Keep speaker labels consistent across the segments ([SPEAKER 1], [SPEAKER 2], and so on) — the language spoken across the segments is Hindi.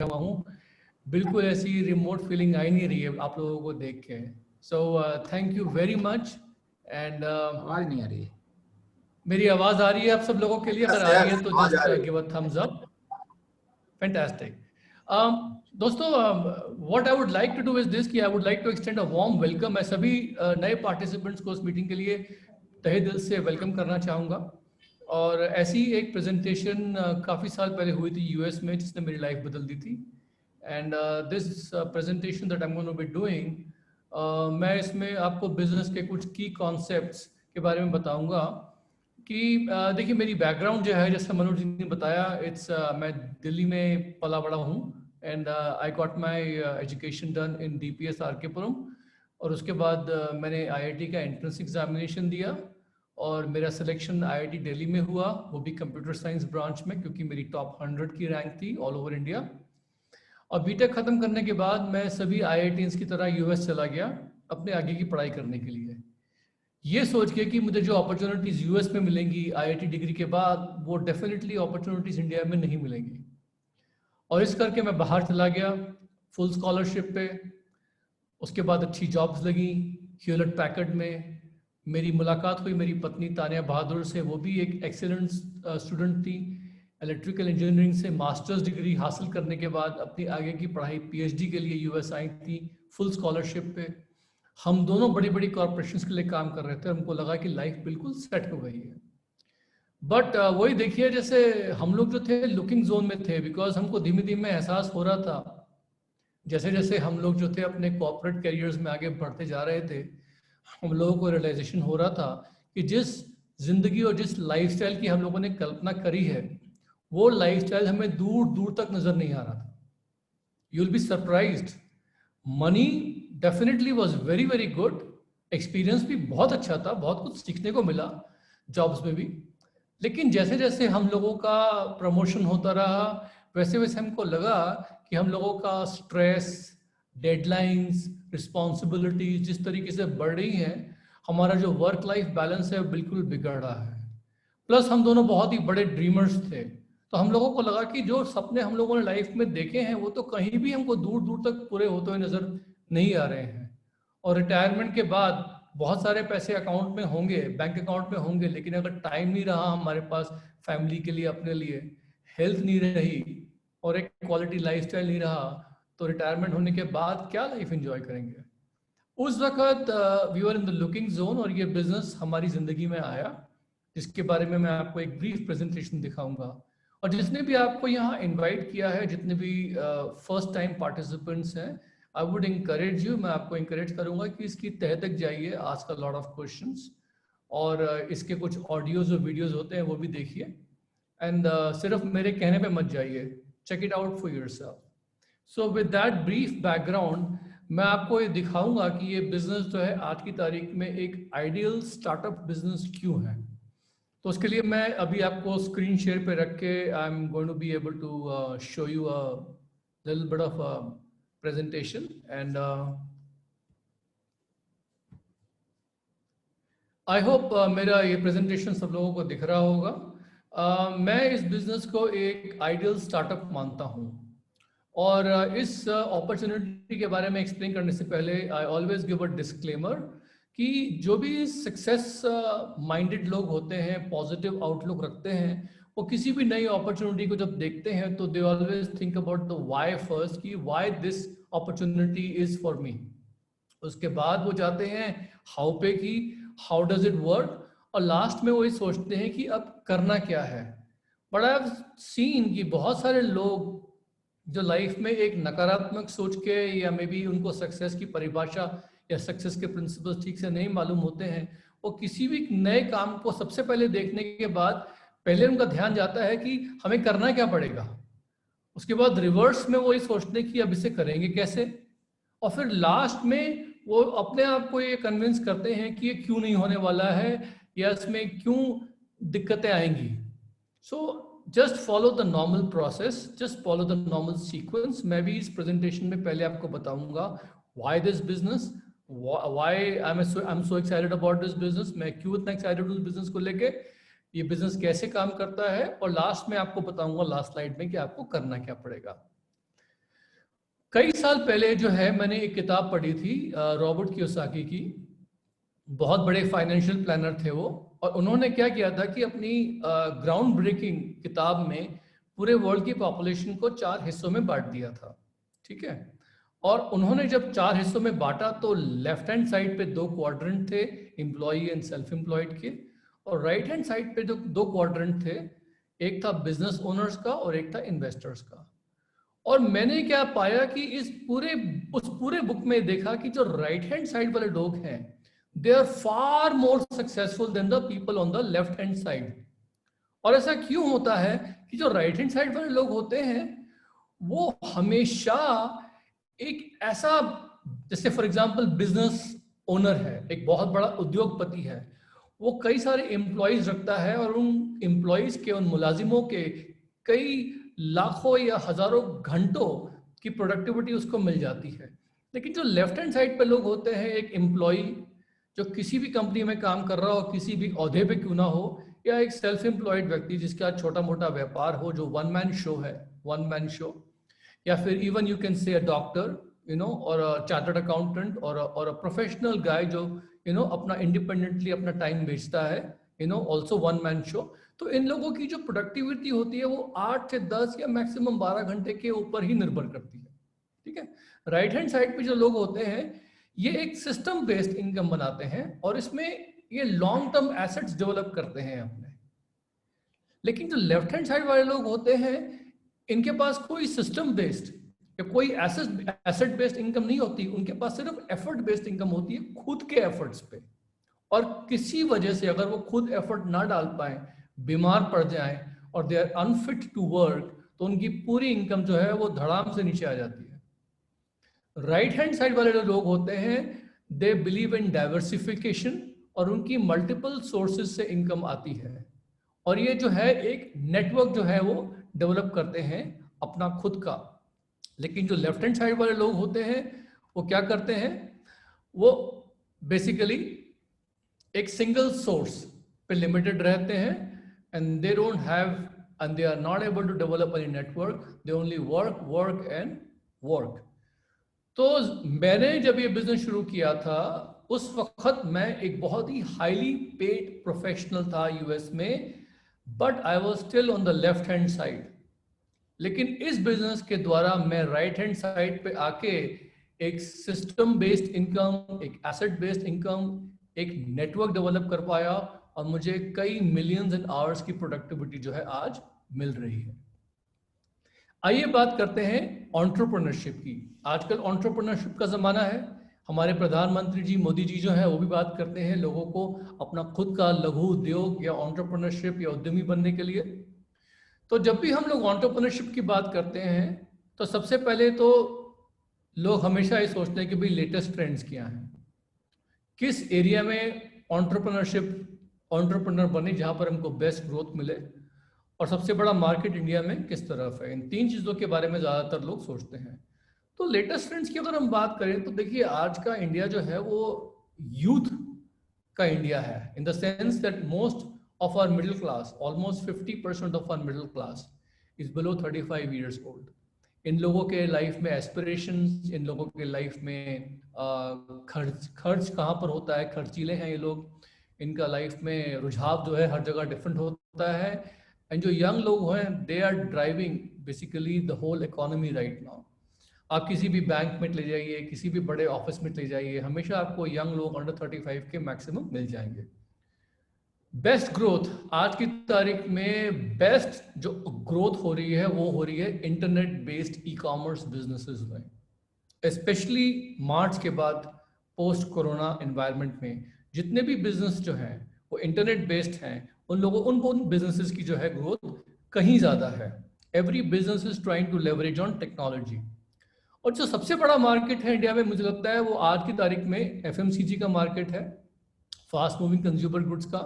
[SPEAKER 1] हुआ हूँ, बिल्कुल ऐसी रिमोट फीलिंग आ ही नहीं रही है आप लोगों को देख के। So thank you very much. And
[SPEAKER 2] आवाज नहीं आ रही है।
[SPEAKER 1] मेरी आवाज़ आ रही है आप सब लोगों के लिए? अगर आ रही है तो
[SPEAKER 2] आवाज आ
[SPEAKER 1] जस्ट
[SPEAKER 2] रही है।
[SPEAKER 1] Give a thumbs up. Fantastic. दोस्तों, what I would like to do is this कि I would like to extend a warm welcome. मैं सभी नए पार्टिसिपेंट्स को इस मीटिंग के लिए तहे दिल से वेलकम करना चाहूँगा। और ऐसी एक प्रेजेंटेशन काफ़ी साल पहले हुई थी यूएस में, जिसने मेरी लाइफ बदल दी थी। And this presentation that I am going to be doing, मैं इसमें आपको बिजनेस के कुछ की कॉन्सेप्ट्स के बारे में बताऊंगा। कि देखिए, मेरी बैकग्राउंड जो है, जैसे मनोज जी ने बताया, मैं दिल्ली में पला बड़ा हूँ। And I got my education done in DPS RK पुरम। और उसके बाद मैंने IIT का एंट्रेंस एग्जामिनेशन दिया और मेरा सिलेक्शन IIT दिल्ली में हुआ, वो भी कंप्यूटर साइंस ब्रांच में, क्योंकि मेरी टॉप 100 की रैंक थी ऑल ओवर इंडिया। और बीटेक ख़त्म करने के बाद मैं सभी IITs की तरह US चला गया अपने आगे की पढ़ाई करने के लिए, ये सोच के कि मुझे जो अपॉर्चुनिटीज़ US में मिलेंगी IIT डिग्री के बाद, वो डेफिनेटली अपॉर्चुनिटीज़ इंडिया में नहीं मिलेंगी। और इस करके मैं बाहर चला गया फुल स्कॉलरशिप पे। उसके बाद अच्छी जॉब्स लगी ह्यूलेट पैकर्ड में। मेरी मुलाकात हुई मेरी पत्नी तानिया बहादुर से, वो भी एक एक्सीलेंट स्टूडेंट थी। इलेक्ट्रिकल इंजीनियरिंग से मास्टर्स डिग्री हासिल करने के बाद अपनी आगे की पढ़ाई PhD के लिए US आई थी फुल स्कॉलरशिप पे। हम दोनों बड़ी बड़ी कॉरपोरेशंस के लिए काम कर रहे थे। हमको लगा कि लाइफ बिल्कुल सेट हो गई है। बट वही देखिए, जैसे हम लोग जो थे लुकिंग जोन में थे, बिकॉज हमको धीमे धीमे एहसास हो रहा था, जैसे जैसे हम लोग जो थे अपने कॉर्पोरेट करियर्स में आगे बढ़ते जा रहे थे, हम लोगों को रियलाइजेशन हो रहा था कि जिस जिंदगी और जिस लाइफस्टाइल की हम लोगों ने कल्पना करी है, वो लाइफस्टाइल हमें दूर दूर तक नजर नहीं आ रहा था। You will be surprised. Money definitely was very very good. Experience भी बहुत अच्छा था, बहुत कुछ सीखने को मिला जॉब्स में भी। लेकिन जैसे जैसे हम लोगों का प्रमोशन होता रहा, वैसे वैसे हमको लगा कि हम लोगों का स्ट्रेस, डेडलाइंस, रिस्पॉन्सिबिलिटीज जिस तरीके से बढ़ रही हैं, हमारा जो वर्क लाइफ बैलेंस है वो बिल्कुल बिगड़ रहा है। प्लस हम दोनों बहुत ही बड़े ड्रीमर्स थे, तो हम लोगों को लगा कि जो सपने हम लोगों ने लाइफ में देखे हैं वो तो कहीं भी हमको दूर दूर तक पूरे होते हुए नजर नहीं आ रहे हैं। और रिटायरमेंट के बाद बहुत सारे पैसे अकाउंट में होंगे, बैंक अकाउंट में होंगे, लेकिन अगर टाइम नहीं रहा हमारे पास फैमिली के लिए, अपने लिए, हेल्थ नहीं रही और एक क्वालिटी लाइफस्टाइल नहीं रहा, तो रिटायरमेंट होने के बाद क्या लाइफ एंजॉय करेंगे? उस वक्त we were in the looking zone, और ये बिजनेस हमारी जिंदगी में आया, जिसके बारे में मैं आपको एक ब्रीफ प्रेजेंटेशन दिखाऊंगा। और जिसने भी आपको यहाँ इनवाइट किया है, जितने भी फर्स्ट टाइम पार्टिसिपेंट्स हैं, आई वुड इंकरेज यू, मैं आपको इंकरेज करूंगा कि इसकी तह तक जाइए, ask a lot of questions. और इसके कुछ ऑडियोज और वीडियोज होते हैं, वो भी देखिए। एंड सिर्फ मेरे कहने पे मत जाइए, check it out for yourself. So with that brief background, मैं आपको ये दिखाऊंगा कि ये बिजनेस जो है आज की तारीख में एक आइडियल स्टार्टअप बिजनेस क्यों है। तो उसके लिए मैं अभी आपको स्क्रीन शेयर पे रख के I am going to be able to show you a little bit of presentation. And I hope मेरा ये प्रेजेंटेशन सब लोगों को दिख रहा होगा। मैं इस बिजनेस को एक आइडियल स्टार्टअप मानता हूँ। और इस अपॉर्चुनिटी के बारे में एक्सप्लेन करने से पहले I always give a disclaimer कि जो भी सक्सेस माइंडेड लोग होते हैं, पॉजिटिव आउटलुक रखते हैं, वो किसी भी नई अपॉर्चुनिटी को जब देखते हैं तो they always think about the why first, कि why this opportunity is for me. उसके बाद वो जाते हैं हाउ पे, की हाउ डज इट वर्क, और लास्ट में वो ये सोचते हैं कि अब करना क्या है। बट आई हैव सीन कि बहुत सारे लोग जो लाइफ में एक नकारात्मक सोच के, या मे बी उनको सक्सेस की परिभाषा या सक्सेस के प्रिंसिपल्स ठीक से नहीं मालूम होते हैं, वो किसी भी नए काम को सबसे पहले देखने के बाद पहले उनका ध्यान जाता है कि हमें करना क्या पड़ेगा। उसके बाद रिवर्स में वो ये सोचते हैं कि अब इसे करेंगे कैसे, और फिर लास्ट में वो अपने आप को ये कन्विंस करते हैं कि ये क्यों नहीं होने वाला है, या इसमें क्यों दिक्कतें आएंगी। So just follow the normal process, just follow the normal sequence. मैं भी इस प्रेजेंटेशन में पहले आपको बताऊंगा why this business, why I am so excited about this business, मैं क्यों इतना एक्साइटेड हूँ इस बिजनेस को लेके, ये बिजनेस कैसे काम करता है, और लास्ट में आपको बताऊंगा लास्ट स्लाइड में कि आपको करना क्या पड़ेगा। कई साल पहले जो है मैंने एक किताब पढ़ी थी रॉबर्ट कियोसाकी की। बहुत बड़े फाइनेंशियल प्लानर थे वो, और उन्होंने क्या किया था कि अपनी ग्राउंड ब्रेकिंग किताब में पूरे वर्ल्ड की पॉपुलेशन को 4 हिस्सों में बांट दिया था। ठीक है, और उन्होंने जब 4 हिस्सों में बांटा तो लेफ्ट हैंड साइड पे 2 क्वाड्रेंट थे, एम्प्लॉई एंड सेल्फ एम्प्लॉयड के, और राइट हैंड साइड पे जो 2 क्वाड्रेंट थे, एक था बिजनेस ओनर्स का और एक था इन्वेस्टर्स का। और मैंने क्या पाया कि उस पूरे बुक में देखा कि जो राइट हैंड साइड वाले लोग हैं, they are far more successful than the people on the left hand side. और ऐसा क्यों होता है कि जो राइट हैंड साइड वाले लोग होते हैं वो हमेशा एक ऐसा, जैसे फॉर एग्जांपल बिजनेस ओनर है, एक बहुत बड़ा उद्योगपति है, वो कई सारे एम्प्लॉयज रखता है और उन एम्प्लॉयज के, उन मुलाजिमों के कई लाखों या हजारों घंटों की प्रोडक्टिविटी उसको मिल जाती है। लेकिन जो लेफ्ट हैंड साइड पे लोग होते हैं, एक एम्प्लॉय जो किसी भी कंपनी में काम कर रहा हो, किसी भी ओहदे पे क्यों ना हो, या एक सेल्फ एम्प्लॉयड व्यक्ति जिसका छोटा मोटा व्यापार हो, जो वन मैन शो है, वन मैन शो, या फिर इवन यू कैन से अ डॉक्टर, यू नो, और अ चार्टर्ड अकाउंटेंट, और अ प्रोफेशनल गाय जो अपना इंडिपेंडेंटली अपना टाइम बेचता है, ऑल्सो वन मैन शो। तो इन लोगों की जो प्रोडक्टिविटी होती है वो 8 से 10 या मैक्सिमम 12 घंटे के ऊपर ही निर्भर करती है। ठीक है, राइट हैंड साइड पे जो लोग होते हैं ये एक सिस्टम बेस्ड इनकम बनाते हैं और इसमें ये लॉन्ग टर्म एसेट्स डेवलप करते हैं अपने। लेकिन जो लेफ्ट हैंड साइड वाले लोग होते हैं, इनके पास कोई सिस्टम बेस्ड या कोई एसेट बेस्ड इनकम नहीं होती, उनके पास सिर्फ एफर्ट बेस्ड इनकम होती है, खुद के एफर्ट्स पे। और किसी वजह से अगर वो खुद एफर्ट ना डाल पाए, बीमार पड़ जाए और they are unfit to work, तो उनकी पूरी इनकम जो है वो धड़ाम से नीचे आ जाती है। राइट हैंड साइड वाले जो लोग होते हैं, दे बिलीव इन डाइवर्सिफिकेशन और उनकी मल्टीपल सोर्सेज से इनकम आती है, और ये जो है एक नेटवर्क जो है वो डेवलप करते हैं अपना खुद का। लेकिन जो लेफ्ट हैंड साइड वाले लोग होते हैं वो क्या करते हैं, वो बेसिकली एक सिंगल सोर्स पे लिमिटेड रहते हैं, and they don't have and they are not able to develop any network, they only work work and work. तो मैंने जब ये बिजनेस शुरू किया था उस वक्त मैं एक बहुत ही हाईली पेड प्रोफेशनल था यूएस में, but I was still on the left hand side. लेकिन इस बिजनेस के द्वारा मैं राइट हैंड साइड पे आके एक सिस्टम बेस्ड इनकम, एक एसेट बेस्ड इनकम, एक नेटवर्क डेवलप कर पाया, और मुझे कई मिलियंस एंड आवर्स की प्रोडक्टिविटी जो है आज मिल रही है। आइए बात करते हैं एंटरप्रेन्योरशिप की। आजकल एंटरप्रेन्योरशिप का जमाना है। हमारे प्रधानमंत्री जी मोदी जी जो है वो भी बात करते हैं लोगों को अपना खुद का लघु उद्योग या एंटरप्रेन्योरशिप या उद्यमी बनने के लिए। तो जब भी हम लोग एंटरप्रेन्योरशिप की बात करते हैं तो सबसे पहले तो लोग हमेशा ये सोचते हैं कि भाई लेटेस्ट ट्रेंड्स क्या हैं, किस एरिया में एंटरप्रेन्योर बने जहाँ पर हमको बेस्ट ग्रोथ मिले, और सबसे बड़ा मार्केट इंडिया में किस तरफ है। इन 3 चीज़ों के बारे में ज़्यादातर लोग सोचते हैं। तो लेटेस्ट ट्रेंड्स की अगर हम बात करें तो देखिए आज का इंडिया जो है वो यूथ का इंडिया है, in the sense that most of our middle class, almost 50% of our middle class is below 35 years old. इन लोगों के लाइफ में एस्पिरेशंस, इन लोगों के लाइफ में खर्च कहाँ पर होता है, खर्चीले हैं ये लोग, इनका लाइफ में रुझाव जो है हर जगह डिफरेंट होता है। एंड जो यंग लोग हैं they are driving basically the whole economy right now. आप किसी भी बैंक में ले जाइए, किसी भी बड़े ऑफिस में ले जाइए, हमेशा आपको यंग लोग अंडर 35 के मैक्सिमम मिल जाएंगे। बेस्ट ग्रोथ आज की तारीख में, बेस्ट जो ग्रोथ हो रही है वो हो रही है internet based e commerce businesses में, स्पेशली मार्च के बाद पोस्ट कोरोना एनवायरनमेंट में जितने भी बिजनेस जो हैं वो इंटरनेट बेस्ड हैं, उन बिजनेसेस की जो है ग्रोथ कहीं ज़्यादा है। Every business is trying to leverage on technology. और जो सबसे बड़ा मार्केट है इंडिया में मुझे लगता है वो आज की तारीख में एफएमसीजी का मार्केट है, फास्ट मूविंग कंज्यूमर गुड्स का,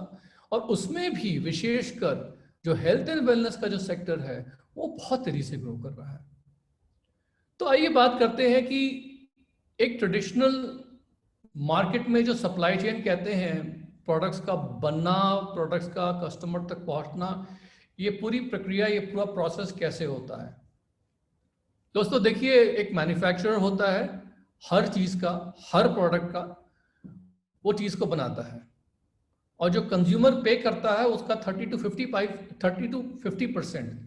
[SPEAKER 1] और उसमें भी विशेषकर जो हेल्थ एंड वेलनेस का जो सेक्टर है वो बहुत तेजी से ग्रो कर रहा है। तो आइए बात करते हैं कि एक ट्रेडिशनल मार्केट में जो सप्लाई चेन कहते हैं, प्रोडक्ट्स का बनना, प्रोडक्ट्स का कस्टमर तक पहुंचना, ये पूरी प्रक्रिया, ये पूरा प्रोसेस कैसे होता है। दोस्तों देखिए, एक मैन्युफैक्चरर होता है हर चीज का, हर प्रोडक्ट का, वो चीज को बनाता है, और जो कंज्यूमर पे करता है उसका 30 to 50%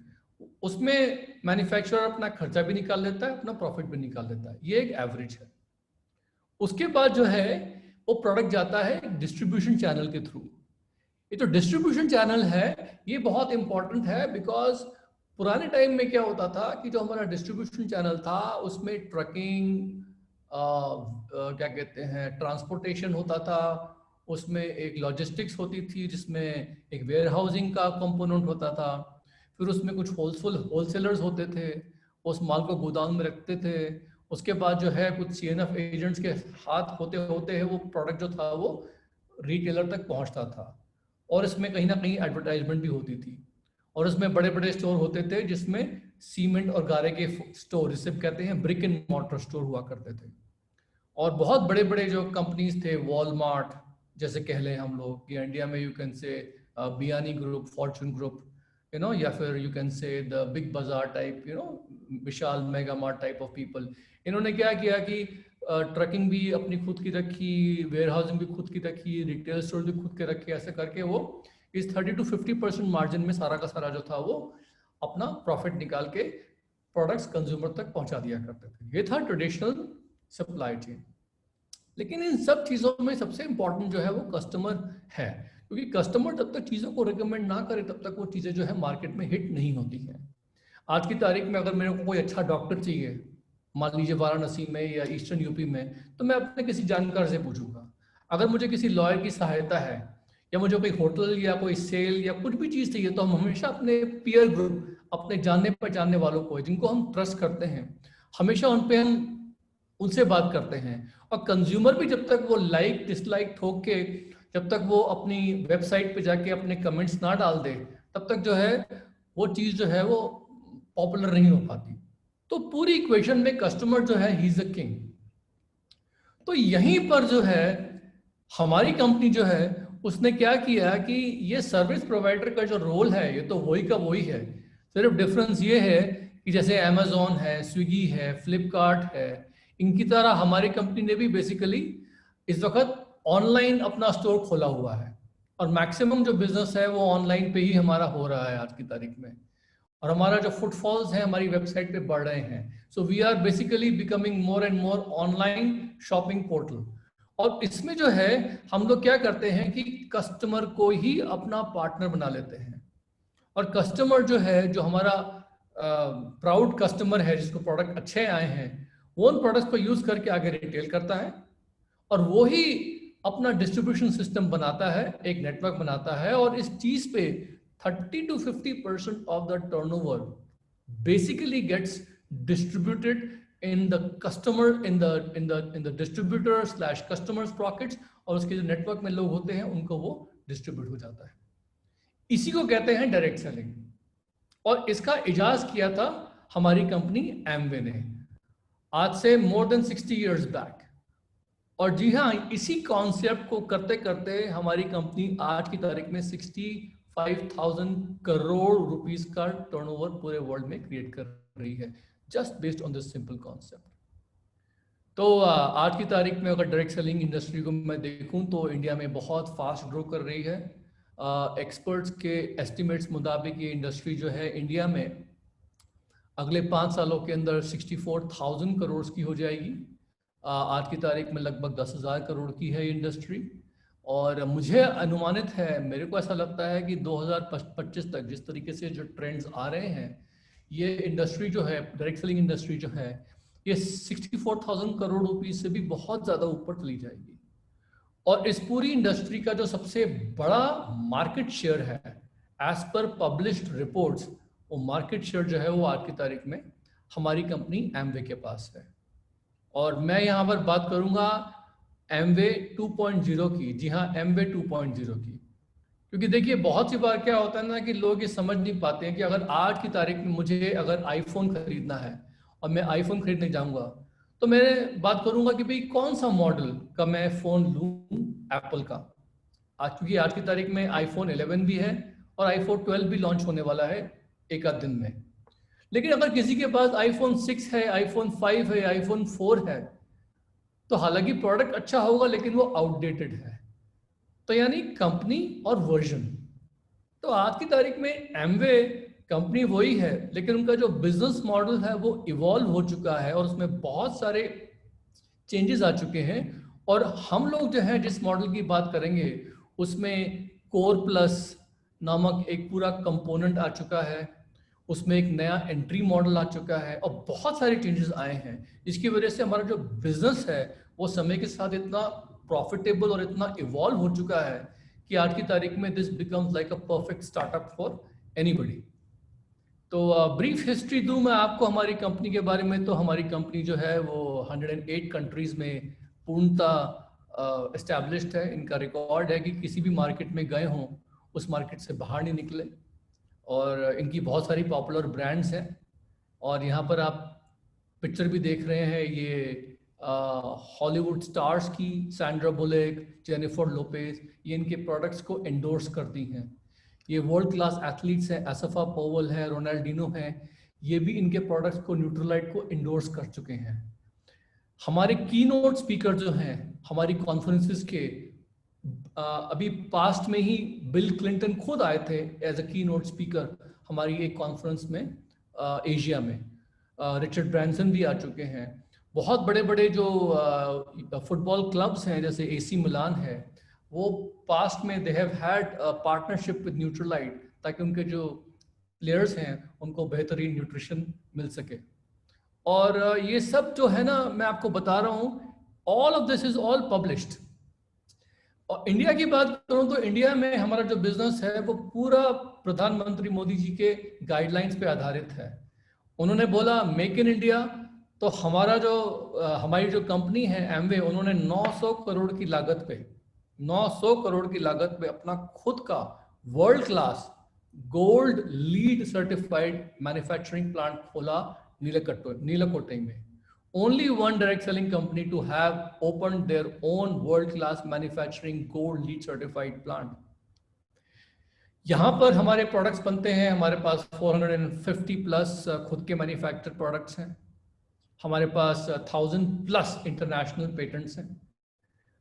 [SPEAKER 1] उसमें मैन्युफैक्चरर अपना खर्चा भी निकाल लेता है, अपना प्रॉफिट भी निकाल लेता है। ये एक एवरेज है। उसके बाद जो है वो प्रोडक्ट जाता है डिस्ट्रीब्यूशन चैनल के थ्रू। ये जो डिस्ट्रीब्यूशन चैनल है ये बहुत इंपॉर्टेंट है, बिकॉज पुराने टाइम में क्या होता था कि जो हमारा डिस्ट्रीब्यूशन चैनल था उसमें ट्रकिंग, क्या कहते हैं, ट्रांसपोर्टेशन होता था, उसमें एक लॉजिस्टिक्स होती थी जिसमें एक वेयर हाउसिंग का कंपोनेंट होता था, फिर उसमें कुछ होलसेलर्स होते थे, उस माल को गोदाम में रखते थे, उसके बाद जो है कुछ CNF एजेंट्स के हाथ होते होते है वो प्रोडक्ट जो था वो रिटेलर तक पहुंचता था, और इसमें कहीं ना कहीं एडवर्टाइजमेंट भी होती थी, और उसमें बड़े बड़े स्टोर होते थे जिसमें सीमेंट और गारे के स्टोर, जिसे कहते हैं ब्रिक एंड मॉर्टर स्टोर हुआ करते थे। और बहुत बड़े बड़े जो कंपनीज थे, वॉलमार्ट जैसे कह लें हम लोग, या इंडिया में यू कैन से बियानी ग्रुप, फॉर्चून ग्रुप, या फिर you can say the big Bazaar type, Vishal mega mart type of people. इन्होंने क्या किया कि ट्रकिंग भी अपनी खुद की रखी, वेयर हाउसिंग भी खुद की रखी, रिटेल स्टोर भी खुद के रखे, ऐसे करके वो इस 30 to 50% मार्जिन में सारा का सारा जो था वो अपना प्रॉफिट निकाल के प्रोडक्ट्स कंज्यूमर तक पहुंचा दिया करते थे। ये था ट्रेडिशनल सप्लाई चेन। लेकिन इन सब चीज़ों में सबसे इंपॉर्टेंट जो है वो कस्टमर है, क्योंकि कस्टमर जब तक चीज़ों को रिकमेंड ना करे तब तक वो चीज़ें जो है मार्केट में हिट नहीं होती हैं। आज की तारीख में अगर मेरे को कोई अच्छा डॉक्टर चाहिए, मान लीजिए वाराणसी में या ईस्टर्न यूपी में, तो मैं अपने किसी जानकार से पूछूंगा। अगर मुझे किसी लॉयर की सहायता है, या मुझे कोई होटल या कोई सेल या कुछ भी चीज़ चाहिए, तो हम हमेशा अपने पीयर ग्रुप, अपने जानने पहचानने वालों को, जिनको हम ट्रस्ट करते हैं, हमेशा उन पे हम उनसे बात करते हैं। और कंज्यूमर भी जब तक वो लाइक डिसलाइक ठोक के, जब तक वो अपनी वेबसाइट पे जाके अपने कमेंट्स ना डाल दे, तब तक जो है वो चीज़ जो है वो पॉपुलर नहीं हो पाती। तो पूरी इक्वेशन में कस्टमर जो है ही इज अ किंग। तो यहीं पर जो है हमारी कंपनी जो है उसने क्या किया कि ये सर्विस प्रोवाइडर का जो रोल है ये तो वही का वही है, सिर्फ डिफरेंस ये है कि जैसे अमेजोन है, स्विगी है, फ्लिपकार्ट है, इनकी तरह हमारी कंपनी ने भी बेसिकली इस वक्त ऑनलाइन अपना स्टोर खोला हुआ है, और मैक्सिमम जो बिजनेस है वो ऑनलाइन पे ही हमारा हो रहा है आज की तारीख में, और हमारा जो फुटफॉल्स है हमारी वेबसाइट पे बढ़ रहे हैं। So we are basically becoming more and more online shopping portal. और इसमें जो है हम लोग क्या करते हैं कि कस्टमर को ही अपना पार्टनर बना लेते हैं, और कस्टमर जो है, जो हमारा प्राउड कस्टमर है, जिसको प्रोडक्ट अच्छे आए हैं, वो उन प्रोडक्ट्स को यूज करके आगे रिटेल करता है, और वो ही अपना डिस्ट्रीब्यूशन सिस्टम बनाता है, एक नेटवर्क बनाता है, और इस चीज पे 30 to 50% of the turnover basically gets distributed in the customer, in the distributor slash customers pockets, और उसके जो नेटवर्क में लोग होते हैं उनको वो डिस्ट्रीब्यूट हो जाता है। इसी को कहते हैं डायरेक्ट सेलिंग, और इसका इजाज किया था हमारी कंपनी एमवे ने आज से मोर देन 60 years बैक। और जी हाँ, इसी कॉन्सेप्ट को करते करते हमारी कंपनी आज की तारीख में 65,000 करोड़ रुपीस का टर्नओवर पूरे वर्ल्ड में क्रिएट कर रही है, just based on this simple concept. तो आज की तारीख में अगर डायरेक्ट सेलिंग इंडस्ट्री को मैं देखूं तो इंडिया में बहुत फास्ट ग्रो कर रही है। एक्सपर्ट्स के एस्टिमेट्स मुताबिक ये इंडस्ट्री जो है इंडिया में अगले 5 सालों के अंदर 64,000 करोड़ की हो जाएगी। आज की तारीख में लगभग 10,000 करोड़ की है ये इंडस्ट्री, और मुझे अनुमानित है, मेरे को ऐसा लगता है कि 2025 तक जिस तरीके से जो ट्रेंड्स आ रहे हैं, ये इंडस्ट्री जो है, डायरेक्ट सेलिंग इंडस्ट्री जो है, ये 64,000 करोड़ रुपीस से भी बहुत ज़्यादा ऊपर चली जाएगी। और इस पूरी इंडस्ट्री का जो सबसे बड़ा मार्केट शेयर है, एज पर पब्लिश्ड रिपोर्ट्स, वो मार्केट शेयर जो है वो आज की तारीख में हमारी कंपनी एमवे के पास है। और मैं यहाँ पर बात करूँगा एमवे 2.0 की। जी हाँ, एमवे 2.0 की, क्योंकि देखिए बहुत सी बार क्या होता है ना कि लोग ये समझ नहीं पाते हैं कि अगर आज की तारीख में मुझे अगर आईफोन खरीदना है और मैं आईफोन खरीदने जाऊँगा, तो मैं बात करूँगा कि भाई कौन सा मॉडल का मैं फ़ोन लूँ एप्पल का। आज क्योंकि आज की तारीख में आईफोन 11 भी है और आईफोन 12 भी लॉन्च होने वाला है एक आध दिन में। लेकिन अगर किसी के पास iPhone 6 है, iPhone 5 है, iPhone 4 है, तो हालांकि प्रोडक्ट अच्छा होगा लेकिन वो आउटडेटेड है। तो यानी कंपनी और वर्जन। तो आज की तारीख में एमवे कंपनी वही है, लेकिन उनका जो बिजनेस मॉडल है वो इवॉल्व हो चुका है और उसमें बहुत सारे चेंजेस आ चुके हैं। और हम लोग जो है जिस मॉडल की बात करेंगे उसमें कोर प्लस नामक एक पूरा कंपोनेंट आ चुका है, उसमें एक नया एंट्री मॉडल आ चुका है और बहुत सारे चेंजेस आए हैं। इसकी वजह से हमारा जो बिजनेस है वो समय के साथ इतना प्रॉफिटेबल और इतना इवॉल्व हो चुका है कि आज की तारीख में this becomes like a perfect startup for anybody. तो ब्रीफ हिस्ट्री दूं मैं आपको हमारी कंपनी के बारे में, तो हमारी कंपनी जो है वो 108 कंट्रीज में पूर्णतः एस्टैब्लिश्ड है। इनका रिकॉर्ड है कि किसी भी मार्केट में गए हों उस मार्केट से बाहर नहीं निकले, और इनकी बहुत सारी पॉपुलर ब्रांड्स हैं। और यहाँ पर आप पिक्चर भी देख रहे हैं, ये हॉलीवुड स्टार्स की, सैंड्रा बुलेक, जेनिफर लोपेज, ये इनके प्रोडक्ट्स को एंडोर्स करती हैं। ये वर्ल्ड क्लास एथलीट्स हैं, एसफा पोवल है, रोनाल्डिनो हैं, ये भी इनके प्रोडक्ट्स को, न्यूट्रलाइट को एंडोर्स कर चुके हैं। हमारे की नोट स्पीकर जो हैं हमारी कॉन्फ्रेंसेस के, अभी पास्ट में ही बिल क्लिंटन खुद आए थे एज अ की नोट स्पीकर हमारी एक कॉन्फ्रेंस में एशिया में। रिचर्ड ब्रांसन भी आ चुके हैं। बहुत बड़े बड़े जो फुटबॉल क्लब्स हैं जैसे एसी मिलान है, वो पास्ट में they have had partnership with Nutrilite, ताकि उनके जो प्लेयर्स हैं उनको बेहतरीन न्यूट्रिशन मिल सके। और ये सब जो है ना मैं आपको बता रहा हूँ, all of this is all published. और इंडिया की बात करूं तो इंडिया में हमारा जो बिजनेस है वो पूरा प्रधानमंत्री मोदी जी के गाइडलाइंस पे आधारित है। उन्होंने बोला मेक इन इंडिया, तो हमारी जो कंपनी है एमवे, उन्होंने 900 करोड़ की लागत पे 900 करोड़ की लागत पे अपना खुद का world class gold lead certified manufacturing plant खोला नीलकोटे में। Only one direct selling company to have opened their own world-class manufacturing gold LEED certified plant. यहाँ पर हमारे प्रोडक्ट्स बनते हैं, हमारे पास 450 प्लस खुद के मैन्युफैक्चर प्रोडक्ट्स हैं, हमारे पास 1000 प्लस इंटरनेशनल पेटेंट्स हैं।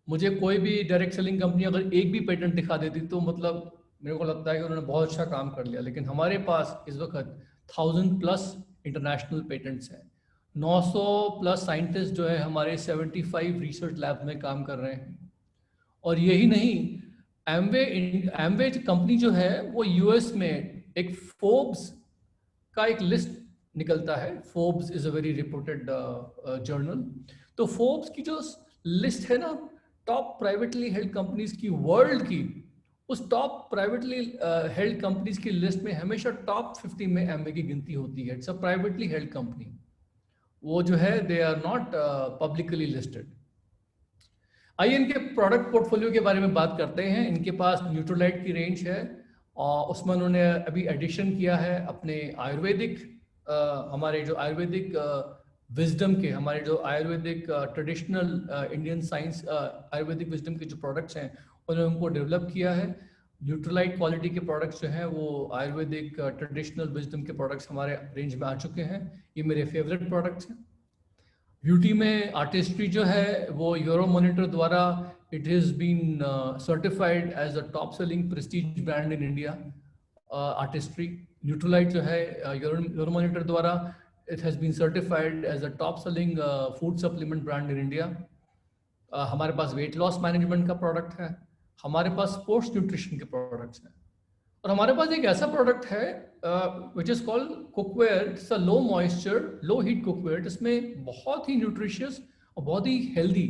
[SPEAKER 1] मुझे कोई भी डायरेक्ट सेलिंग कंपनी अगर एक भी पेटेंट दिखा देती तो मतलब मेरे को लगता है कि उन्होंने बहुत अच्छा काम कर लिया, लेकिन हमारे पास इस वक्त 1000 प्लस इंटरनेशनल पेटेंट्स हैं। 900 प्लस साइंटिस्ट जो है हमारे 75 रिसर्च लैब में काम कर रहे हैं। और यही नहीं, एमवे कंपनी जो है वो यूएस में एक फोर्ब्स का एक लिस्ट निकलता है। Forbes is a very reported journal. तो फोर्ब्स की जो लिस्ट है ना टॉप प्राइवेटली हेल्ड कंपनीज की वर्ल्ड की, उस टॉप प्राइवेटली हेल्ड कंपनीज की लिस्ट में हमेशा टॉप 50 में एमवे की गिनती होती है। It's a privately held company, वो जो है they are not publicly listed. आइए इनके प्रोडक्ट पोर्टफोलियो के बारे में बात करते हैं। इनके पास न्यूट्रलाइट की रेंज है और उसमें उन्होंने अभी एडिशन किया है अपने आयुर्वेदिक, हमारे जो आयुर्वेदिक विजडम के, हमारे जो Ayurvedic traditional Indian science Ayurvedic wisdom के जो प्रोडक्ट्स हैं उन्होंने उनको डेवलप किया है। न्यूट्रलाइट क्वालिटी के प्रोडक्ट्स जो हैं वो आयुर्वेदिक ट्रेडिशनल विजडम के प्रोडक्ट्स हमारे रेंज में आ चुके हैं। ये मेरे फेवरेट प्रोडक्ट्स हैं। ब्यूटी में आर्टिस्ट्री जो है वो यूरोमॉनिटर द्वारा it has been certified as a top selling prestige brand in India. Artistry Nutrilite जो है यूरोमॉनिटर द्वारा it has been certified as a top selling food supplement brand in India. हमारे पास वेट लॉस मैनेजमेंट का प्रोडक्ट है, हमारे पास स्पोर्ट्स न्यूट्रिशन के प्रोडक्ट्स हैं, और हमारे पास एक ऐसा प्रोडक्ट है which is called cookware. It's a low moisture low heat cookware, जिसमें बहुत ही न्यूट्रिशियस और बहुत ही हेल्दी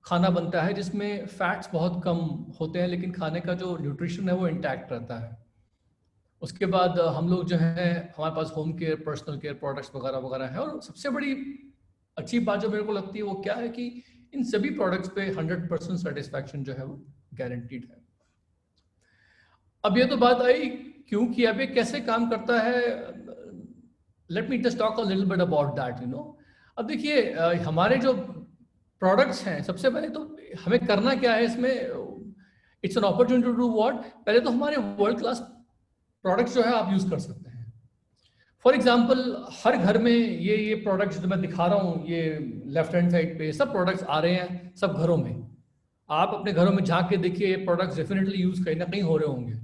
[SPEAKER 1] खाना बनता है, जिसमें फैट्स बहुत कम होते हैं लेकिन खाने का जो न्यूट्रिशन है वो इंटैक्ट रहता है। उसके बाद हम लोग जो है हमारे पास home care personal care products वगैरह वगैरह है। और सबसे बड़ी अच्छी बात जो मेरे को लगती है वो क्या है कि इन सभी प्रोडक्ट्स पे 100% सेटिस्फैक्शन जो है वो गारंटीड है। अब ये तो बात आई क्योंकि अब ये कैसे काम करता है। Let me just talk a little bit about that, you know. अब देखिए हमारे जो प्रोडक्ट्स हैं, सबसे पहले तो हमें करना क्या है इसमें, it's an opportunity to do what. पहले तो हमारे वर्ल्ड क्लास प्रोडक्ट्स जो है आप यूज कर सकते हैं। फॉर एग्जाम्पल हर घर में ये प्रोडक्ट्स जो मैं दिखा रहा हूँ, ये लेफ्ट हैंड साइड पे सब प्रोडक्ट्स आ रहे हैं सब घरों में। आप अपने घरों में झांक के देखिए, ये प्रोडक्ट्स डेफिनेटली यूज कहीं ना कहीं हो रहे होंगे।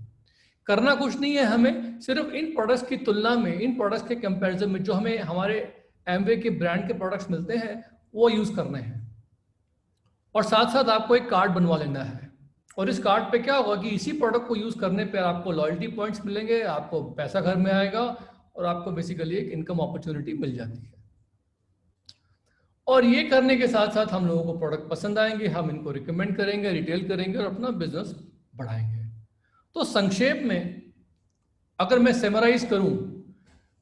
[SPEAKER 1] करना कुछ नहीं है हमें, सिर्फ इन प्रोडक्ट्स की तुलना में, इन प्रोडक्ट्स के कंपैरिजन में जो हमें हमारे एमवे के ब्रांड के प्रोडक्ट्स मिलते हैं वो यूज करने हैं। और साथ साथ आपको एक कार्ड बनवा लेना है, और इस कार्ड पे क्या होगा कि इसी प्रोडक्ट को यूज करने पे आपको लॉयल्टी पॉइंट्स मिलेंगे, आपको पैसा घर में आएगा, और आपको बेसिकली एक इनकम अपॉर्चुनिटी मिल जाती है। और ये करने के साथ साथ हम लोगों को प्रोडक्ट पसंद आएंगे, हम इनको रिकमेंड करेंगे, रिटेल करेंगे और अपना बिजनेस बढ़ाएंगे। तो संक्षेप में अगर मैं समराइज करूं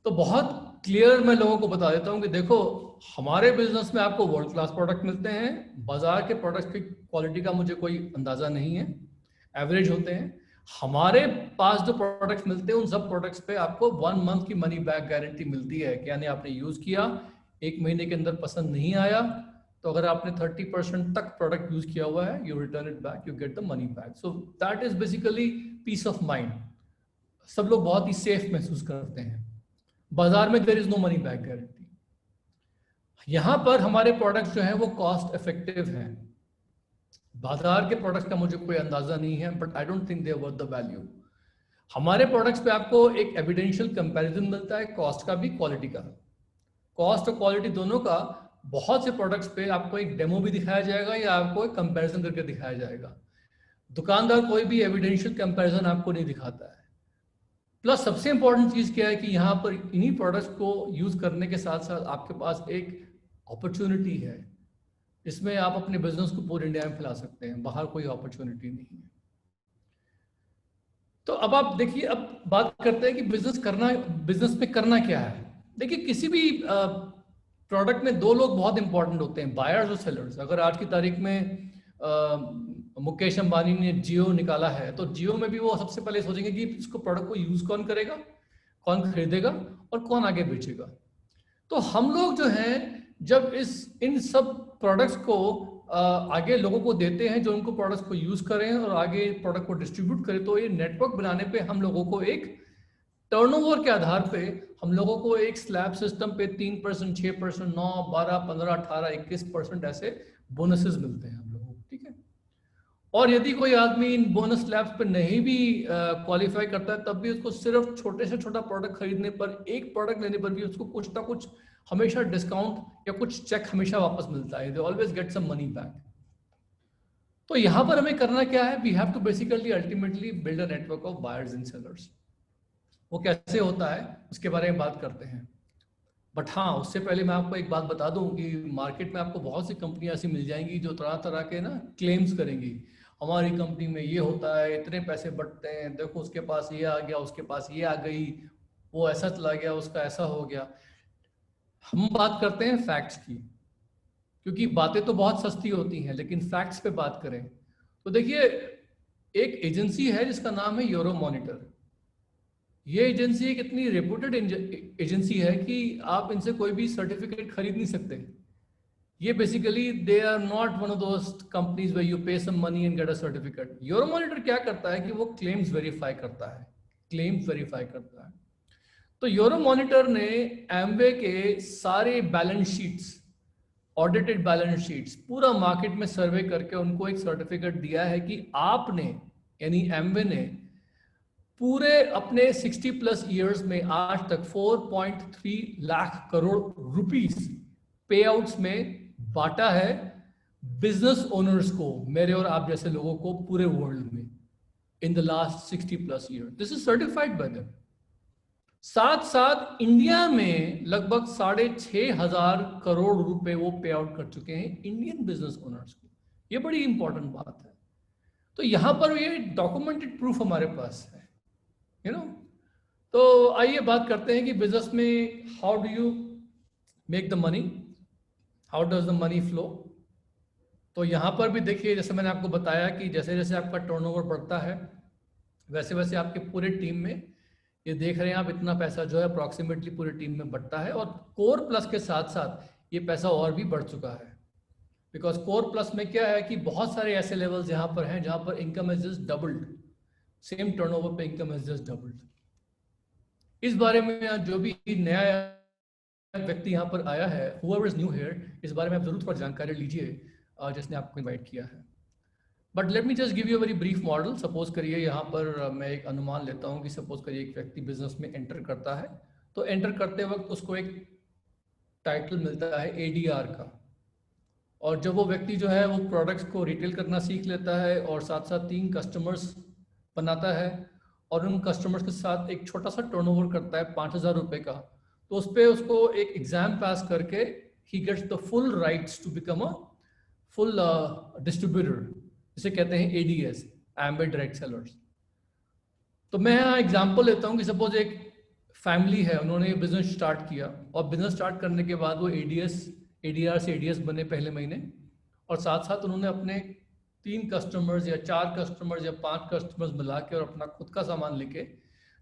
[SPEAKER 1] तो बहुत क्लियर मैं लोगों को बता देता हूं कि देखो, हमारे बिजनेस में आपको वर्ल्ड क्लास प्रोडक्ट मिलते हैं। बाजार के प्रोडक्ट की क्वालिटी का मुझे कोई अंदाजा नहीं है, एवरेज होते हैं। हमारे पास जो प्रोडक्ट्स मिलते हैं उन सब प्रोडक्ट्स पे आपको 1 मंथ की मनी बैक गारंटी मिलती है कि यानी आपने यूज किया, 1 महीने के अंदर पसंद नहीं आया तो अगर आपने 30% तक प्रोडक्ट यूज किया हुआ है, you return it back, you get the money back. So that is basically peace of mind. सब लोग बहुत ही सेफ महसूस करते हैं। बाजार में there is no money back guarantee. यहां पर हमारे प्रोडक्ट्स जो हैं वो कॉस्ट इफेक्टिव हैं। बाजार के प्रोडक्ट्स का मुझे कोई अंदाजा नहीं है, but I don't think they are worth the value. हमारे प्रोडक्ट्स पे आपको एक एविडेंशियल कंपैरिजन मिलता है, कॉस्ट का भी, क्वालिटी का। कॉस्ट और क्वालिटी दोनों का बहुत से प्रोडक्ट्स पे आपको एक डेमो भी दिखाया जाएगा या आपको एक कंपैरिजन करके दिखाया जाएगा। दुकानदार कोई भी एविडेंशियल कंपैरिजन आपको नहीं दिखाता है। प्लस सबसे इंपॉर्टेंट चीज क्या है कि यहाँ पर इन्हीं प्रोडक्ट्स को यूज करने के साथ साथ आपके पास एक अपॉर्चुनिटी है, इसमें आप अपने बिजनेस को पूरे इंडिया में फैला सकते हैं, बाहर कोई अपॉर्चुनिटी नहीं है। तो अब आप देखिए, अब बात करते हैं कि बिजनेस में करना क्या है। देखिए, किसी भी प्रोडक्ट में 2 लोग बहुत इंपॉर्टेंट होते हैं, बायर्स और सेलर्स। अगर आज की तारीख में मुकेश अंबानी ने जियो निकाला है तो जियो में भी वो सबसे पहले सोचेंगे कि इसको प्रोडक्ट को यूज कौन करेगा, कौन खरीदेगा और कौन आगे बेचेगा। तो हम लोग जो हैं जब इन सब प्रोडक्ट्स को आगे लोगों को देते हैं जो उनको प्रोडक्ट्स को यूज करें और आगे प्रोडक्ट को डिस्ट्रीब्यूट करें, तो ये नेटवर्क बनाने पे हम लोगों को एक टर्नओवर के आधार पे हम लोगों को एक स्लैब सिस्टम पे 3%, 6%, 9, 12, 15, 18, 21% ऐसे बोनसेस मिलते हैं हम लोगों को, ठीक है। और यदि कोई आदमी इन बोनस स्लैब्स पे नहीं भी क्वालिफाई करता है तब भी उसको सिर्फ छोटे से छोटा प्रोडक्ट खरीदने पर, एक प्रोडक्ट लेने पर भी उसको कुछ ना कुछ हमेशा डिस्काउंट या कुछ चेक हमेशा वापस मिलता है। They always get some money back. तो यहां पर हमें करना क्या है, we have to basically ultimately build a network of buyers and sellers. वो कैसे होता है उसके बारे में बात करते हैं। बट हाँ, उससे पहले मैं आपको एक बात बता दूं कि मार्केट में आपको बहुत सी कंपनियां ऐसी मिल जाएंगी जो तरह तरह के ना क्लेम्स करेंगी, हमारी कंपनी में ये होता है, इतने पैसे बढ़ते हैं, देखो उसके पास ये आ गया, उसके पास ये आ गई, वो ऐसा चला गया, उसका ऐसा हो गया। हम बात करते हैं फैक्ट्स की, क्योंकि बातें तो बहुत सस्ती होती हैं, लेकिन फैक्ट्स पे बात करें तो देखिए, एक एजेंसी है जिसका नाम है यूरोमॉनिटर। ये एजेंसी एक इतनी रेपुटेड एजेंसी है कि आप इनसे कोई भी सर्टिफिकेट खरीद नहीं सकते। ये basically they are not one of those companies where you pay some money and get a certificate. Euromonitor क्या करता है कि वो क्लेम्स वेरीफाई करता है, तो यूरोमॉनिटर ने एम्वे के सारे balance sheets, audited balance sheets, पूरा मार्केट में सर्वे करके उनको एक सर्टिफिकेट दिया है कि आपने, यानी एम्वे ने, पूरे अपने 60+ ईयर्स में आज तक 4.3 लाख करोड़ रुपीस पे आउट्स में बांटा है बिजनेस ओनर्स को, मेरे और आप जैसे लोगों को, पूरे वर्ल्ड में in the last 60+ year. This is certified by them. साथ साथ इंडिया में लगभग 6,500 करोड़ रुपए वो पे आउट कर चुके हैं इंडियन बिजनेस ओनर्स को। ये बड़ी इंपॉर्टेंट बात है। तो यहां पर ये डॉक्यूमेंटेड प्रूफ हमारे पास है, यू नो। तो आइए बात करते हैं कि बिजनेस में how do you make the money, how does the money flow. तो यहाँ पर भी देखिए, जैसे मैंने आपको बताया कि जैसे जैसे आपका टर्नओवर बढ़ता है वैसे वैसे आपके पूरे टीम में, ये देख रहे हैं आप, इतना पैसा जो है अप्रॉक्सीमेटली पूरी टीम में बढ़ता है। और कोर प्लस के साथ साथ ये पैसा और भी बढ़ चुका है, बिकॉज कोर प्लस में क्या है कि बहुत सारे ऐसे लेवल्स यहाँ पर हैं जहाँ पर income is just doubled, same turnover पे इनकम इज जस्ट डबल्ड। इस बारे में जो भी नया व्यक्ति यहाँ पर आया है, whoever is new here, इस बारे में आप जरूर थोड़ा जानकारी लीजिए जिसने आपको इनवाइट किया है। But let me just give you a very brief model. Suppose करिए यहाँ पर मैं एक अनुमान लेता हूँ कि सपोज करिए एक व्यक्ति बिजनेस में एंटर करता है, तो एंटर करते वक्त उसको एक टाइटल मिलता है ADR का, और जब वो व्यक्ति जो है वो प्रोडक्ट्स को रिटेल करना सीख लेता है और साथ साथ 3 कस्टमर्स बनाता है और उन कस्टमर्स के साथ एक छोटा सा टर्नओवर करता है 5,000 रुपये का, तो उस पर उसको एक एग्जाम पास करके ही gets the full rights to become a full distributor, जिसे कहते हैं ADS, एम्बेड डायरेक्ट सेलर्स। तो मैं यहाँ एग्जाम्पल लेता हूँ कि सपोज एक फैमिली है, उन्होंने बिजनेस स्टार्ट किया और बिजनेस स्टार्ट करने के बाद वो ADR से ADS बने पहले महीने, और साथ साथ उन्होंने अपने 3 कस्टमर्स या 4 कस्टमर्स या 5 कस्टमर्स मिला के और अपना खुद का सामान लेके,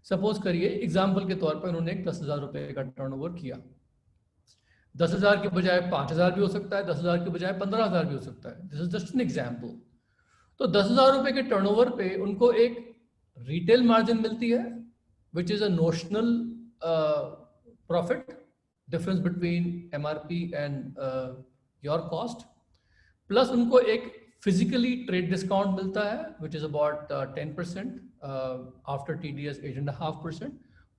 [SPEAKER 1] सपोज करिए एग्जाम्पल के तौर पर उन्होंने एक 10,000 रुपये का टर्नओवर किया। 10,000 के बजाय 5,000 भी हो सकता है, 10,000 के बजाय 15,000 भी हो सकता है। This is just an example. तो 10,000 रुपये के टर्नओवर पे उनको एक रिटेल मार्जिन मिलती है which is a notional profit, difference between MRP and your cost, plus उनको एक फिजिकली ट्रेड डिस्काउंट मिलता है which is about 10% after TDS 8.5%,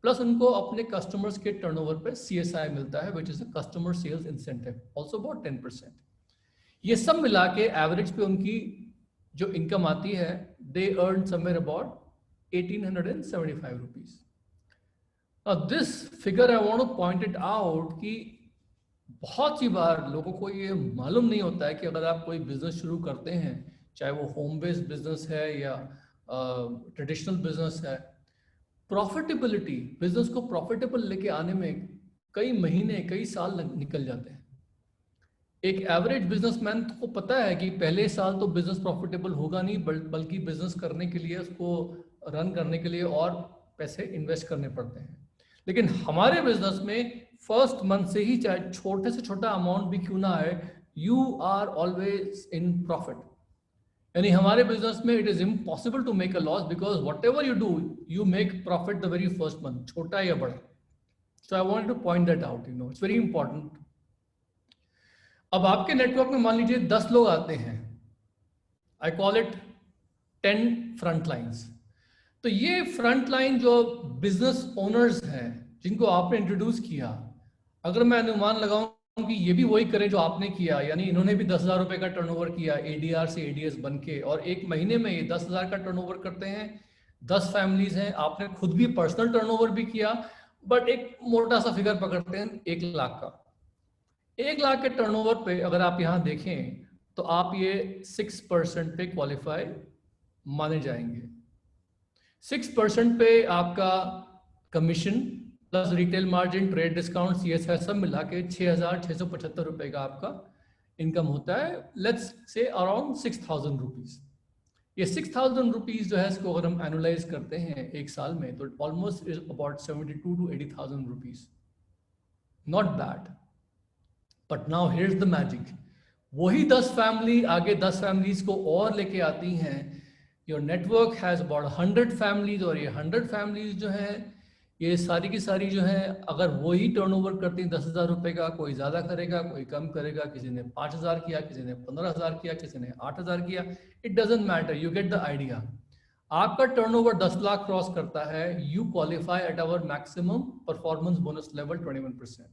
[SPEAKER 1] plus उनको अपने कस्टमर्स के टर्नओवर पे CSI मिलता है which is a customer sales incentive, also about 10%। ये सब मिला के एवरेज पे उनकी जो इनकम आती है, they earn somewhere about 1,875 rupees. This figure I want to point it out कि बहुत सी बार लोगों को ये मालूम नहीं होता है कि अगर आप कोई बिजनेस शुरू करते हैं, चाहे वो होम बेस्ड बिजनेस है या ट्रेडिशनल बिजनेस है, प्रॉफिटेबिलिटी, बिजनेस को प्रॉफिटेबल लेके आने में कई महीने कई साल निकल जाते हैं। एक एवरेज बिजनेसमैन को पता है कि पहले साल तो बिजनेस प्रॉफिटेबल होगा नहीं, बल्कि बिजनेस करने के लिए, उसको रन करने के लिए और पैसे इन्वेस्ट करने पड़ते हैं। लेकिन हमारे बिजनेस में फर्स्ट मंथ से ही, चाहे छोटे से छोटा अमाउंट भी क्यों ना आए, you are always in profit. यानी हमारे बिजनेस में it is impossible to make a loss, because whatever you do you make profit the very first month, छोटा या बड़ा। So I want to point that out, it's very important. अब आपके नेटवर्क में मान लीजिए 10 लोग आते हैं, I call it 10 front lines. तो ये फ्रंट लाइन जो बिजनेस ओनर्स हैं जिनको आपने इंट्रोड्यूस किया, अगर मैं अनुमान लगाऊं कि ये भी वही करें जो आपने किया, यानी इन्होंने भी 10,000 रुपये का टर्नओवर किया ADR से ADS बन के, और एक महीने में ये 10,000 का टर्नओवर करते हैं, 10 फैमिलीज हैं, आपने खुद भी पर्सनल टर्नओवर भी किया, बट एक मोटा सा फिगर पकड़ते हैं 1 लाख का। 1 लाख के टर्नओवर पे अगर आप यहाँ देखें तो आप ये 6% पे क्वालिफाई माने जाएंगे। 6% पे आपका commission plus retail margin, trade discount, CSI सब मिला के 6,675 रुपये का आपका इनकम होता है। Let's say around 6,000 rupees. ये 6,000 रुपीज जो है, इसको अगर हम एनुलाइज करते हैं एक साल में, तो almost is about 72 to 80,000 rupees. Not bad, but now here's the magic. वही 10 फैमिली आगे 10 फैमिलीज को और लेके आती हैं। Your network has about 100 families, और ये 100 फैमिलीज जो है, ये सारी की सारी जो है, अगर वही टर्नओवर करती हैं 10,000 रुपये का, कोई ज़्यादा करेगा कोई कम करेगा, किसी ने 5,000 किया, किसी ने 15,000 किया, किसी ने 8,000 किया, it doesn't matter, you get the idea. आपका टर्नओवर 10 लाख क्रॉस करता है, you qualify at our maximum performance bonus level 21%।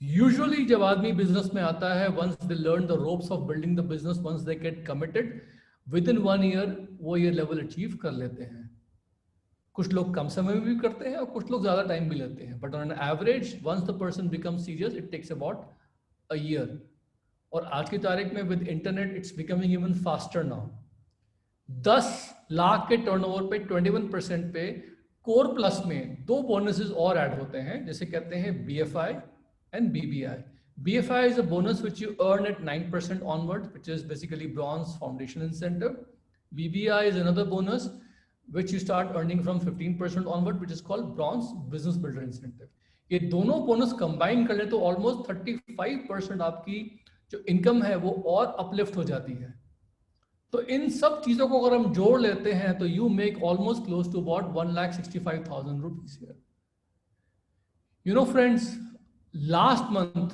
[SPEAKER 1] Usually जब आदमी बिजनेस में आता है, once they learn the ropes of building the business, once they get committed, within 1 year वो ये लेवल अचीव कर लेते हैं। कुछ लोग कम समय में भी करते हैं और कुछ लोग ज्यादा टाइम भी लेते हैं, but on an average once the person become serious it takes about a year. और आज की तारीख में with internet it's becoming even faster now. 10 lakh के टर्नओवर पे 21% पे कोर प्लस में 2 बोनसेस और ऐड होते हैं, जैसे कहते हैं BFI and BBI. BFI is a bonus which you earn at 9% onward, which is basically bronze foundation incentive. BBI is another bonus which you start earning from 15% onward, which is called bronze business builder incentive. ये दोनों बोनस कंबाइन कर ले तो ऑलमोस्ट 35% आपकी जो इनकम है वो और अपलिफ्ट हो जाती है। तो इन सब चीजों को अगर हम जोड़ लेते हैं तो you make almost close to about 1,65,000 rupees here. You know friends, last month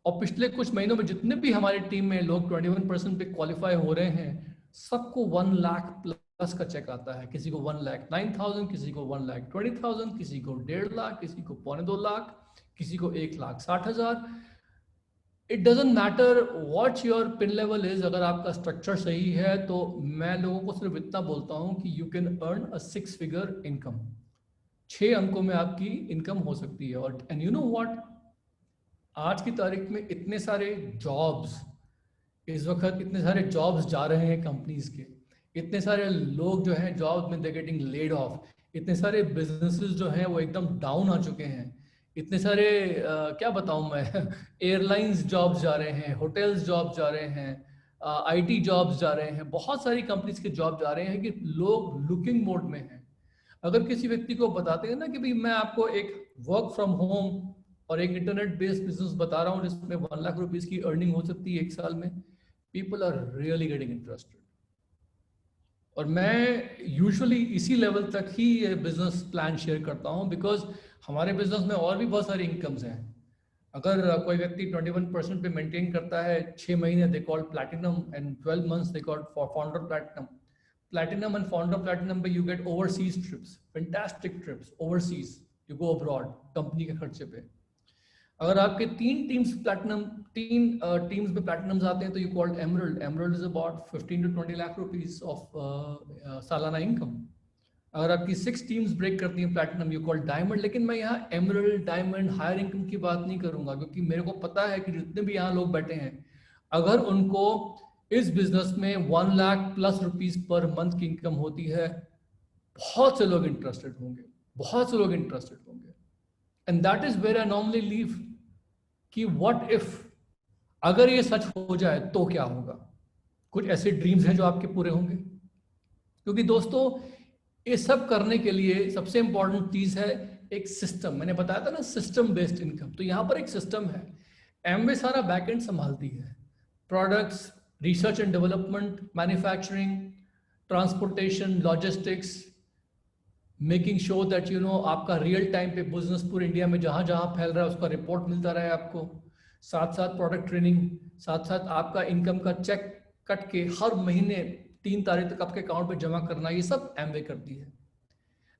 [SPEAKER 1] और पिछले कुछ महीनों में जितने भी हमारी टीम में लोग 21% पे क्वालिफाई हो रहे हैं, सबको 1 लाख प्लस का चेक आता है। किसी को 1,09,000, किसी को 1,20,000, किसी को 1.5 लाख, किसी को 2.25 लाख, किसी को 1,60,000। It doesn't matter what your pin level is. अगर आपका स्ट्रक्चर सही है तो मैं लोगों को सिर्फ इतना बोलता हूं कि you can earn a 6 figure income. 6 अंकों में आपकी इनकम हो सकती है। और एंड यू नो व्हाट, आज की तारीख में इतने सारे जॉब्स, इस वक्त इतने सारे जॉब्स जा रहे हैं कंपनीज के, इतने सारे लोग जो हैं जॉब में दे गेटिंग लेड ऑफ, इतने सारे बिजनेसेस जो हैं वो एकदम डाउन आ चुके हैं, इतने सारे क्या बताऊं मैं एयरलाइंस जॉब्स जा रहे हैं, होटल्स जॉब्स जा रहे हैं, आईटी जॉब्स जा रहे हैं, बहुत सारी कंपनीज के जॉब जा रहे हैं कि लोग लुकिंग मोड में हैं। अगर किसी व्यक्ति को बताते हैं ना कि भाई मैं आपको एक वर्क फ्रॉम होम और एक इंटरनेट बेस्ड बिजनेस बता रहा हूँ जिसमें 1 लाख रुपीस की अर्निंग हो सकती है 1 साल में, people are really getting interested. और मैं यूजुअली इसी लेवल तक ही ये बिजनेस प्लान शेयर करता हूँ, बिकॉज हमारे बिजनेस में और भी बहुत सारी इनकम्स हैं। अगर कोई व्यक्ति 21% पे मेंटेन करता है 6 महीने, they called platinum, and 12 months they called for founder platinum. Platinum and founder platinum पे you get overseas trips, fantastic trips overseas, you go abroad company के खर्चे पे। अगर आपके 3 टीम्स प्लैटिनम, 3 टीम्स में प्लैटिनम्स आते हैं तो you called emerald. Emerald is about 15 to 20 lakh rupees of सालाना इनकम। अगर आपकी 6 टीम्स ब्रेक करती हैं प्लैटिनम, यू कॉल्ड डायमंड। लेकिन मैं यहाँ एमरल्ड, डायमंड, हायर इनकम की बात नहीं करूंगा, क्योंकि मेरे को पता है कि जितने भी यहाँ लोग बैठे हैं, अगर उनको इस बिजनेस में 1 lakh plus rupees per month की इनकम होती है, बहुत से लोग इंटरेस्टेड होंगे, बहुत से लोग इंटरेस्टेड होंगे। And that is where I normally leave कि व्हाट इफ, अगर ये सच हो जाए तो क्या होगा। कुछ ऐसे ड्रीम्स हैं जो आपके पूरे होंगे। क्योंकि दोस्तों, ये सब करने के लिए सबसे इंपॉर्टेंट चीज है एक सिस्टम। मैंने बताया था ना, सिस्टम बेस्ड इनकम। तो यहां पर एक सिस्टम है। एमवे सारा बैकएंड संभालती है, products, research and development, manufacturing, transportation, logistics, making sure that you know आपका रियल टाइम पे बिजनेस पूरे इंडिया में जहां जहां फैल रहा है उसका रिपोर्ट मिलता रहे आपको। साथ साथ प्रोडक्ट ट्रेनिंग, साथ साथ आपका इनकम का चेक कट के हर महीने 3 तारीख तक आपके अकाउंट पे जमा करना, ये सब एमवे करती है।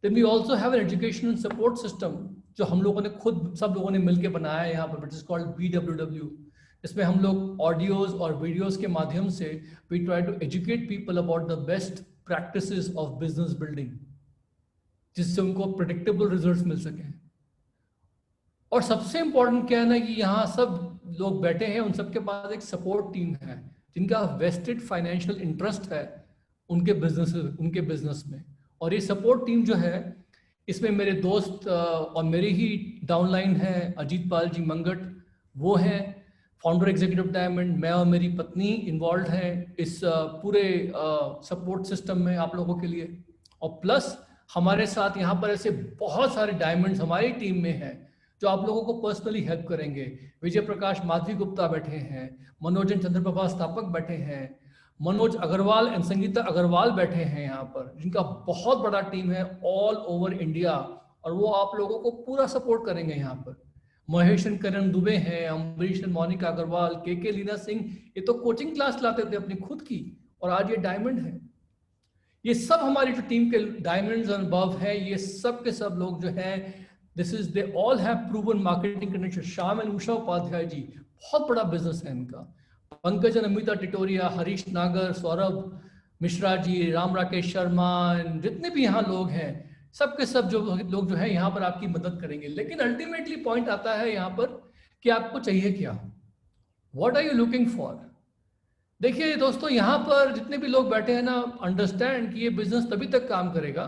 [SPEAKER 1] Then we also have an educational support system जो हम लोगों ने खुद, सब लोगों ने मिलकर बनाया है यहाँ पर, विच इज कॉल्ड BWW। इसमें हम लोग ऑडियोज और वीडियोज के माध्यम से we try to educate people about the best practices of business building, जिससे उनको प्रेडिक्टेबल रिजल्ट्स मिल सके। और सबसे इंपॉर्टेंट क्या है ना, कि यहाँ सब लोग बैठे हैं, उन सबके पास एक सपोर्ट टीम है जिनका वेस्टेड फाइनेंशियल इंटरेस्ट है उनके बिजनेस में। और ये सपोर्ट टीम जो है, इसमें मेरे दोस्त और मेरी ही डाउनलाइन है, अजीत पाल जी मंगट, वो हैं फाउंडर एग्जीक्यूटिव डायमंड। मैं और मेरी पत्नी इन्वॉल्व हैं इस पूरे सपोर्ट सिस्टम में आप लोगों के लिए। और प्लस हमारे साथ यहाँ पर ऐसे बहुत सारे डायमंड्स हमारी टीम में हैं जो आप लोगों को पर्सनली हेल्प करेंगे। विजय प्रकाश माधवी गुप्ता बैठे हैं, मनोजन चंद्रप्रभा स्थापक बैठे हैं, मनोज अग्रवाल एंड संगीता अग्रवाल बैठे हैं यहाँ पर, जिनका बहुत बड़ा टीम है ऑल ओवर इंडिया, और वो आप लोगों को पूरा सपोर्ट करेंगे यहाँ पर। महेश करण दुबे हैं, अम्बरीश, मोनिका अग्रवाल, के लीना सिंह, ये तो कोचिंग क्लास लाते थे अपनी खुद की, और आज ये डायमंड है। ये सब हमारी जो टीम के डायमंड्स एंड अबव है, ये सब के सब लोग जो हैं, this is, they all have proven marketing connection. Shyam and Usha Upadhyay ji, बहुत बड़ा बिजनेस है इनका। पंकज एंड अमिता टिटोरिया, हरीश नागर, सौरभ मिश्रा जी, राम राकेश शर्मा, जितने भी यहाँ लोग हैं, सब के सब जो लोग जो है यहाँ पर आपकी मदद करेंगे। लेकिन अल्टीमेटली पॉइंट आता है यहाँ पर कि आपको चाहिए क्या, what are you looking for. देखिए दोस्तों, यहाँ पर जितने भी लोग बैठे हैं ना, अंडरस्टैंड कि ये बिजनेस तभी तक काम करेगा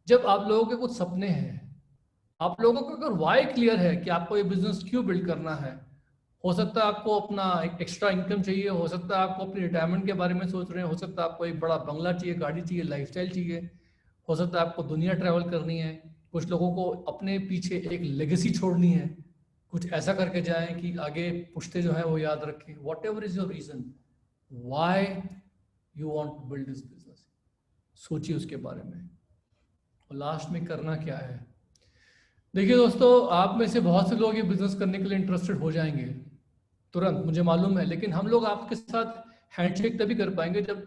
[SPEAKER 1] जब आप लोगों के कुछ सपने हैं। आप लोगों को अगर वाई क्लियर है कि आपको ये बिजनेस क्यों बिल्ड करना है, हो सकता है आपको अपना एक एक्स्ट्रा इनकम चाहिए, हो सकता है आपको अपनी रिटायरमेंट के बारे में सोच रहे हैं, हो सकता है आपको एक बड़ा बंगला चाहिए, गाड़ी चाहिए, लाइफस्टाइल चाहिए, हो सकता है आपको दुनिया ट्रैवल करनी है, कुछ लोगों को अपने पीछे एक लेगेसी छोड़नी है, कुछ ऐसा करके जाएं कि आगे पुश्ते जो है वो याद रखें। Whatever is your reason why you want to build this business, सोचिए उसके बारे में, और लास्ट में करना क्या है। देखिए दोस्तों, आप में से बहुत से लोग ये बिजनेस करने के लिए इंटरेस्टेड हो जाएंगे तुरंत, मुझे मालूम है, लेकिन हम लोग आपके साथ हैंडशेक तभी कर पाएंगे जब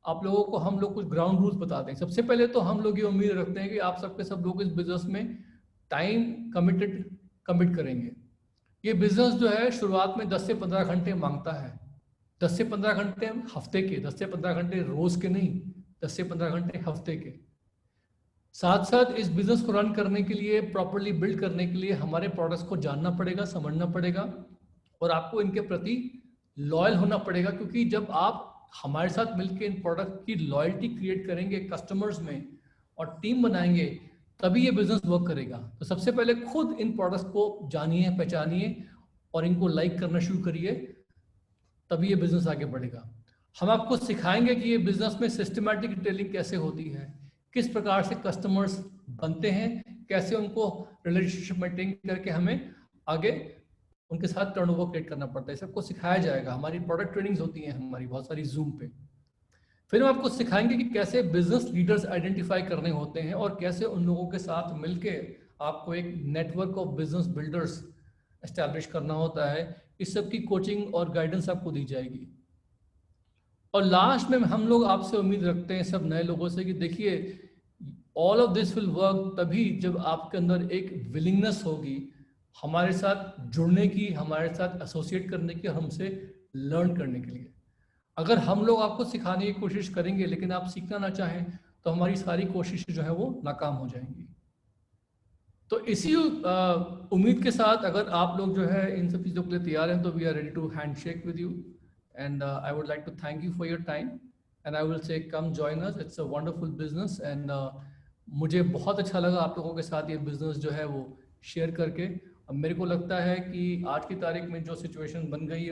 [SPEAKER 1] आप लोगों को हम लोग कुछ ग्राउंड रूल्स बता दें। सबसे पहले तो हम लोग ये उम्मीद रखते हैं कि आप सबके सब लोग इस बिजनेस में टाइम कमिट करेंगे। ये बिजनेस जो है शुरुआत में 10 से 15 घंटे मांगता है। 10 से 15 घंटे हफ्ते के, 10 से 15 घंटे रोज के नहीं, 10 से 15 घंटे हफ्ते के। साथ साथ इस बिजनेस को रन करने के लिए, प्रॉपरली बिल्ड करने के लिए हमारे प्रोडक्ट्स को जानना पड़ेगा, समझना पड़ेगा, और आपको इनके प्रति लॉयल होना पड़ेगा। क्योंकि जब आप हमारे साथ मिलकर इन प्रोडक्ट की लॉयल्टी क्रिएट करेंगे कस्टमर्स में और टीम बनाएंगे, तभी ये बिजनेस वर्क करेगा। तो सबसे पहले खुद इन प्रोडक्ट्स को जानिए, पहचानिए और इनको लाइक करना शुरू करिए, तभी ये बिजनेस आगे बढ़ेगा। हम आपको सिखाएंगे कि ये बिजनेस में सिस्टमैटिक डिटेलिंग कैसे होती है, किस प्रकार से कस्टमर्स बनते हैं, कैसे उनको रिलेशनशिप मेंटेन करके हमें आगे उनके साथ टर्नओवर क्रिएट करना पड़ता है। सबको सिखाया जाएगा। हमारी प्रोडक्ट ट्रेनिंग्स होती हैं हमारी बहुत सारी जूम पे। फिर हम आपको सिखाएंगे कि कैसे बिजनेस लीडर्स आइडेंटिफाई करने होते हैं और कैसे उन लोगों के साथ मिलके आपको एक network of business builders establish करना होता है। इस सब की कोचिंग और गाइडेंस आपको दी जाएगी। और लास्ट में हम लोग आपसे उम्मीद रखते हैं सब नए लोगों से कि देखिए, all of this will work तभी जब आपके अंदर एक विलिंगनेस होगी हमारे साथ जुड़ने की, हमारे साथ एसोसिएट करने की और हमसे लर्न करने के लिए। अगर हम लोग आपको सिखाने की कोशिश करेंगे लेकिन आप सीखना ना चाहें, तो हमारी सारी कोशिशें जो है वो नाकाम हो जाएंगी। तो इसी उम्मीद के साथ अगर आप लोग जो है इन सब चीज़ों के लिए तैयार हैं, तो we are ready to handshake with you, and I would like to thank you for your time, and I will say come join us, it's a wonderful business. एंड मुझे बहुत अच्छा लगा आप लोगों के साथ ये बिजनेस जो है वो शेयर करके। अब मेरे को लगता है कि आज की तारीख में जो सिचुएशन बन गई है